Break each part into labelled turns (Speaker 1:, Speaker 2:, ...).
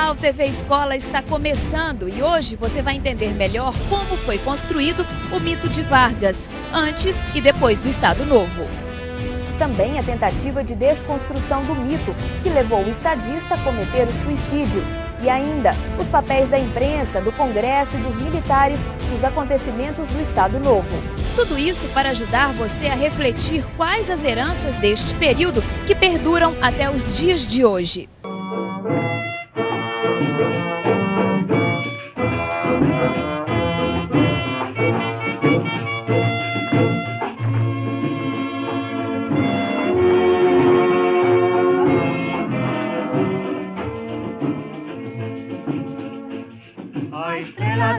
Speaker 1: Olá, o TV Escola está começando e hoje você vai entender melhor como foi construído o mito de Vargas, antes e depois do Estado Novo. Também a tentativa de desconstrução do mito, que levou o estadista a cometer o suicídio. E ainda, os papéis da imprensa, do Congresso e dos militares nos acontecimentos do Estado Novo. Tudo isso para ajudar você a refletir quais as heranças deste período que perduram até os dias de hoje.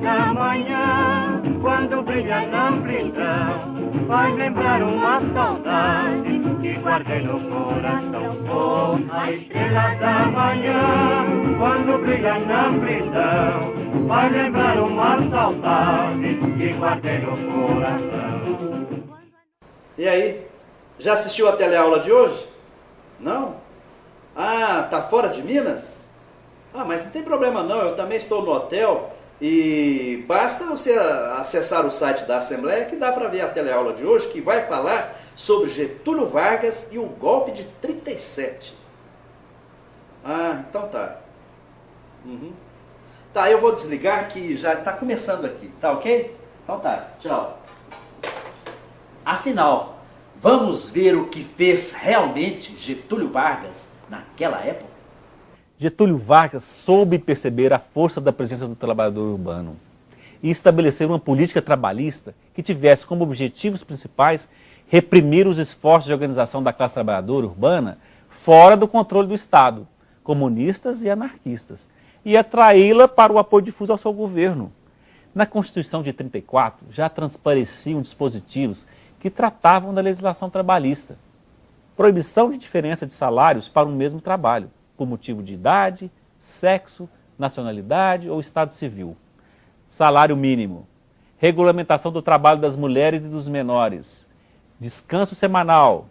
Speaker 2: Da manhã, quando brilha na amplidão, vai lembrar uma saudade que guardei no coração. Oh, a estrela da manhã, quando brilha na amplidão, vai lembrar uma saudade que guardei no coração.
Speaker 3: E aí, já assistiu a teleaula de hoje? Não? Ah, tá fora de Minas? Ah, mas não tem problema não, eu também estou no hotel. E basta você acessar o site da Assembleia que dá para ver a teleaula de hoje, que vai falar sobre Getúlio Vargas e o golpe de 37. Ah, então tá. Tá, eu vou desligar que já está começando aqui, tá ok? Então tá, tchau. Afinal, vamos ver o que fez realmente Getúlio Vargas naquela época?
Speaker 4: Getúlio Vargas soube perceber a força da presença do trabalhador urbano e estabelecer uma política trabalhista que tivesse como objetivos principais reprimir os esforços de organização da classe trabalhadora urbana fora do controle do Estado, comunistas e anarquistas, e atraí-la para o apoio difuso ao seu governo. Na Constituição de 34 já transpareciam dispositivos que tratavam da legislação trabalhista. Proibição de diferença de salários para um mesmo trabalho, por motivo de idade, sexo, nacionalidade ou estado civil. Salário mínimo. Regulamentação do trabalho das mulheres e dos menores. Descanso semanal.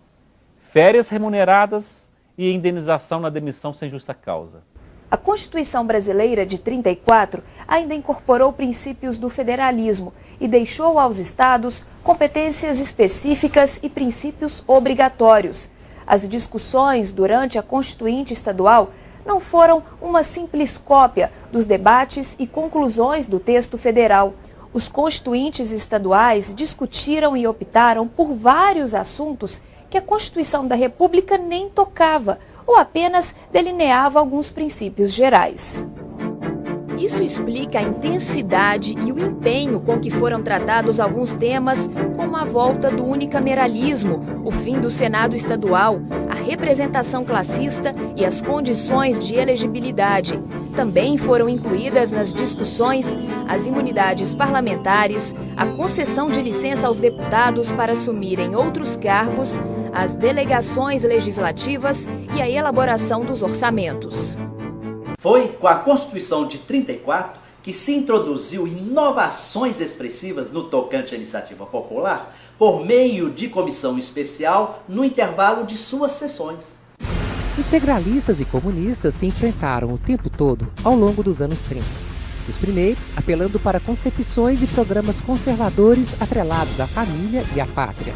Speaker 4: Férias remuneradas e indenização na demissão sem justa causa.
Speaker 1: A Constituição Brasileira de 34 ainda incorporou princípios do federalismo e deixou aos estados competências específicas e princípios obrigatórios. As discussões durante a Constituinte Estadual não foram uma simples cópia dos debates e conclusões do texto federal. Os constituintes estaduais discutiram e optaram por vários assuntos que a Constituição da República nem tocava ou apenas delineava alguns princípios gerais. Isso explica a intensidade e o empenho com que foram tratados alguns temas, como a volta do unicameralismo, o fim do Senado estadual, a representação classista e as condições de elegibilidade. Também foram incluídas nas discussões as imunidades parlamentares, a concessão de licença aos deputados para assumirem outros cargos, as delegações legislativas e a elaboração dos orçamentos.
Speaker 3: Foi com a Constituição de 34 que se introduziu inovações expressivas no tocante à iniciativa popular por meio de comissão especial no intervalo de suas sessões.
Speaker 5: Integralistas e comunistas se enfrentaram o tempo todo ao longo dos anos 30. Os primeiros apelando para concepções e programas conservadores atrelados à família e à pátria.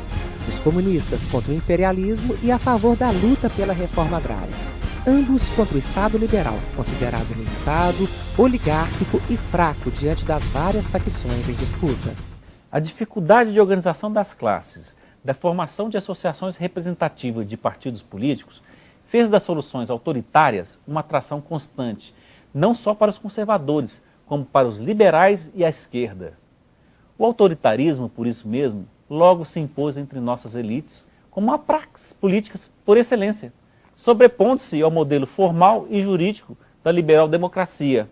Speaker 5: Os comunistas contra o imperialismo e a favor da luta pela reforma agrária. Ambos contra o Estado liberal, considerado limitado, oligárquico e fraco diante das várias facções em disputa.
Speaker 4: A dificuldade de organização das classes, da formação de associações representativas de partidos políticos, fez das soluções autoritárias uma atração constante, não só para os conservadores, como para os liberais e a esquerda. O autoritarismo, por isso mesmo, logo se impôs entre nossas elites como uma praxis política por excelência, sobrepondo-se ao modelo formal e jurídico da liberal democracia.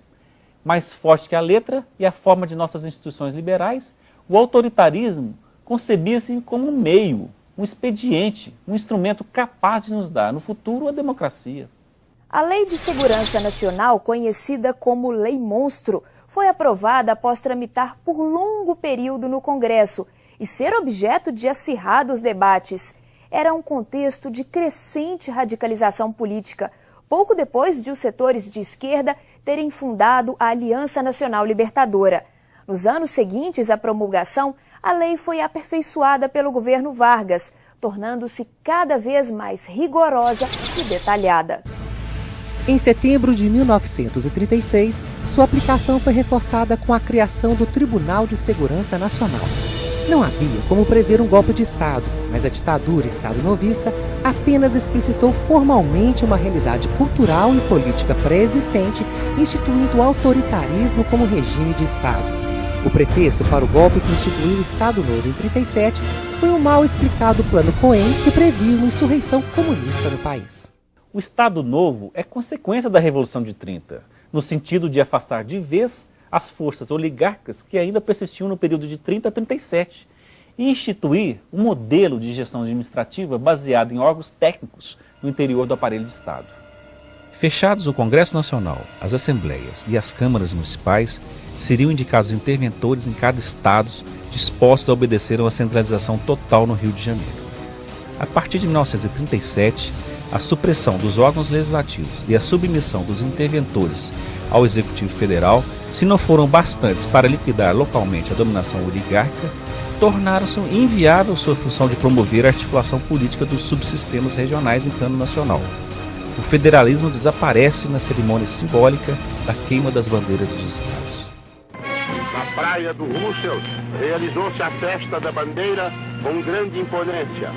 Speaker 4: Mais forte que a letra e a forma de nossas instituições liberais, o autoritarismo concebia-se como um meio, um expediente, um instrumento capaz de nos dar, no futuro, a democracia.
Speaker 1: A Lei de Segurança Nacional, conhecida como Lei Monstro, foi aprovada após tramitar por longo período no Congresso e ser objeto de acirrados debates. Era um contexto de crescente radicalização política, pouco depois de os setores de esquerda terem fundado a Aliança Nacional Libertadora. Nos anos seguintes à promulgação, a lei foi aperfeiçoada pelo governo Vargas, tornando-se cada vez mais rigorosa e detalhada.
Speaker 5: Em setembro de 1936, sua aplicação foi reforçada com a criação do Tribunal de Segurança Nacional. Não havia como prever um golpe de Estado, mas a ditadura estado-novista apenas explicitou formalmente uma realidade cultural e política pré-existente, instituindo o autoritarismo como regime de Estado. O pretexto para o golpe que instituiu o Estado Novo em 1937 foi um mal explicado plano Cohen que previa uma insurreição comunista no país.
Speaker 4: O Estado Novo é consequência da Revolução de 30, no sentido de afastar de vez as forças oligárquicas que ainda persistiam no período de 30 a 37 e instituir um modelo de gestão administrativa baseado em órgãos técnicos no interior do aparelho de Estado. Fechados o Congresso Nacional, as Assembleias e as câmaras municipais, seriam indicados interventores em cada estado dispostos a obedecer a uma centralização total no Rio de Janeiro. A partir de 1937, a supressão dos órgãos legislativos e a submissão dos interventores ao Executivo Federal, se não foram bastantes para liquidar localmente a dominação oligárquica, tornaram-se inviável sua função de promover a articulação política dos subsistemas regionais em plano nacional. O federalismo desaparece na cerimônia simbólica da queima das bandeiras dos estados.
Speaker 6: Na praia do Russell, realizou-se a festa da bandeira com grande imponência.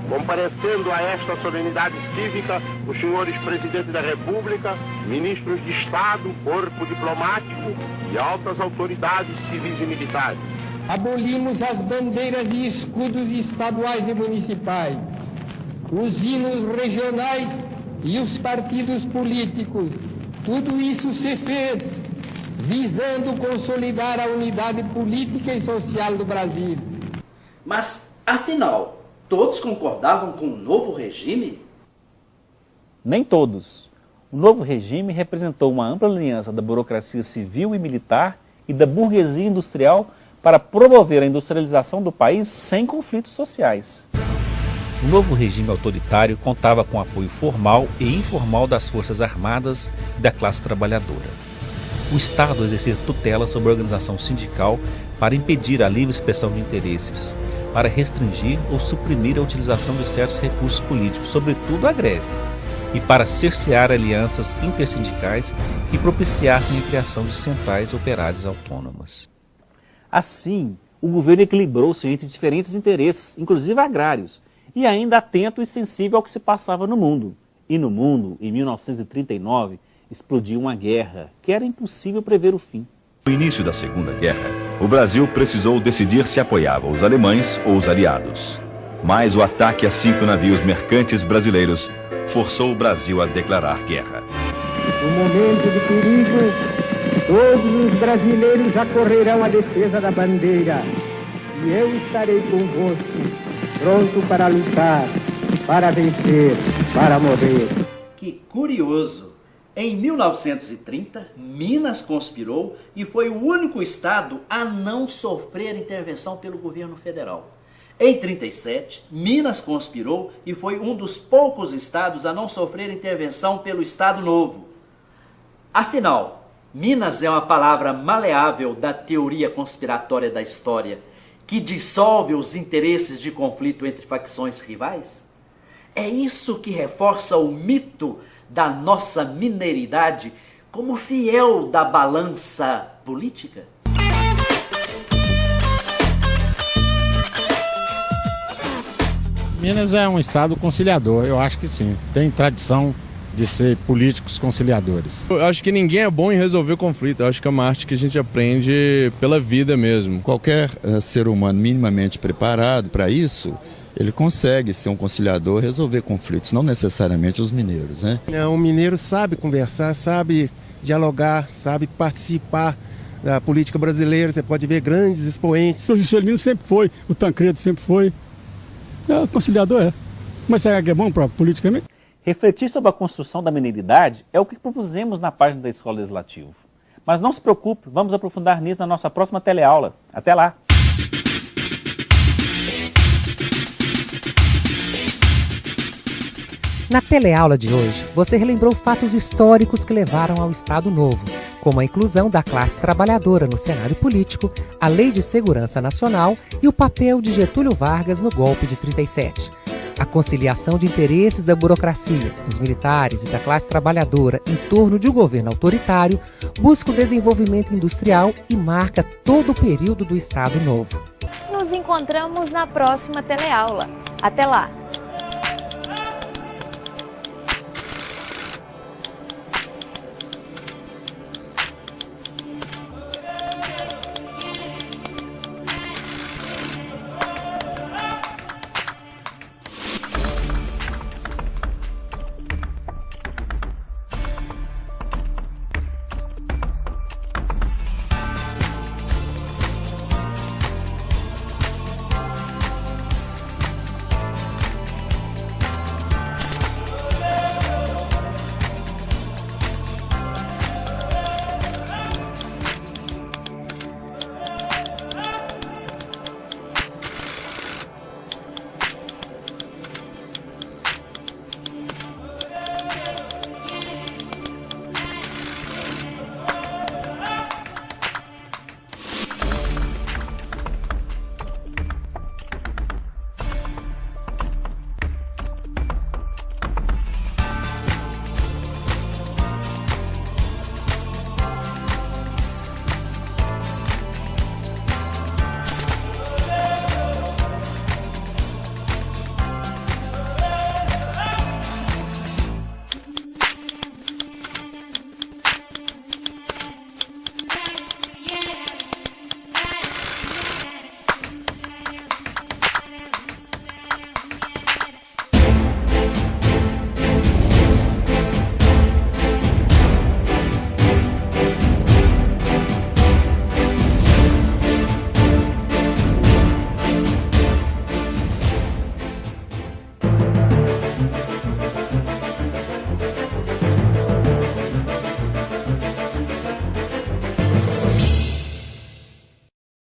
Speaker 6: Comparecendo a esta solenidade cívica, os senhores Presidente da República, Ministros de Estado, Corpo Diplomático e altas autoridades civis e militares.
Speaker 7: Abolimos as bandeiras e escudos estaduais e municipais, os hinos regionais e os partidos políticos. Tudo isso se fez visando consolidar a unidade política e social do Brasil.
Speaker 3: Mas, afinal, todos concordavam com o novo regime?
Speaker 4: Nem todos. O novo regime representou uma ampla aliança da burocracia civil e militar e da burguesia industrial para promover a industrialização do país sem conflitos sociais. O novo regime autoritário contava com apoio formal e informal das forças armadas e da classe trabalhadora. O Estado exercia tutela sobre a organização sindical para impedir a livre expressão de interesses, para restringir ou suprimir a utilização de certos recursos políticos, sobretudo a greve, e para cercear alianças intersindicais que propiciassem a criação de centrais operárias autônomas. Assim, o governo equilibrou-se entre diferentes interesses, inclusive agrários, e ainda atento e sensível ao que se passava no mundo. E no mundo, em 1939, explodiu uma guerra que era impossível prever o fim.
Speaker 8: No início da Segunda Guerra, o Brasil precisou decidir se apoiava os alemães ou os aliados. Mas o ataque a 5 navios mercantes brasileiros forçou o Brasil a declarar guerra.
Speaker 7: No momento de perigo, todos os brasileiros acorrerão à defesa da bandeira. E eu estarei convosco, pronto para lutar, para vencer, para morrer.
Speaker 3: Que curioso! Em 1930, Minas conspirou e foi o único estado a não sofrer intervenção pelo governo federal. Em 1937, Minas conspirou e foi um dos poucos estados a não sofrer intervenção pelo Estado Novo. Afinal, Minas é uma palavra maleável da teoria conspiratória da história, que dissolve os interesses de conflito entre facções rivais? É isso que reforça o mito da nossa mineiridade como fiel da balança política?
Speaker 9: Minas é um estado conciliador, eu acho que sim. Tem tradição de ser políticos conciliadores.
Speaker 10: Eu acho que ninguém é bom em resolver conflito. Eu acho que é uma arte que a gente aprende pela vida mesmo.
Speaker 11: Qualquer ser humano minimamente preparado para isso, ele consegue ser um conciliador, resolver conflitos, não necessariamente os mineiros, né?
Speaker 12: Um mineiro sabe conversar, sabe dialogar, sabe participar da política brasileira. Você pode ver grandes expoentes.
Speaker 13: O Juscelino sempre foi, o Tancredo sempre foi. Conciliador é. Mas será que é bom para politicamente?
Speaker 4: Refletir sobre a construção da mineiridade é o que propusemos na página da Escola Legislativa. Mas não se preocupe, vamos aprofundar nisso na nossa próxima teleaula. Até lá!
Speaker 5: Na teleaula de hoje, você relembrou fatos históricos que levaram ao Estado Novo, como a inclusão da classe trabalhadora no cenário político, a Lei de Segurança Nacional e o papel de Getúlio Vargas no golpe de 37. A conciliação de interesses da burocracia, dos militares e da classe trabalhadora em torno de um governo autoritário busca o desenvolvimento industrial e marca todo o período do Estado Novo.
Speaker 1: Nos encontramos na próxima teleaula. Até lá!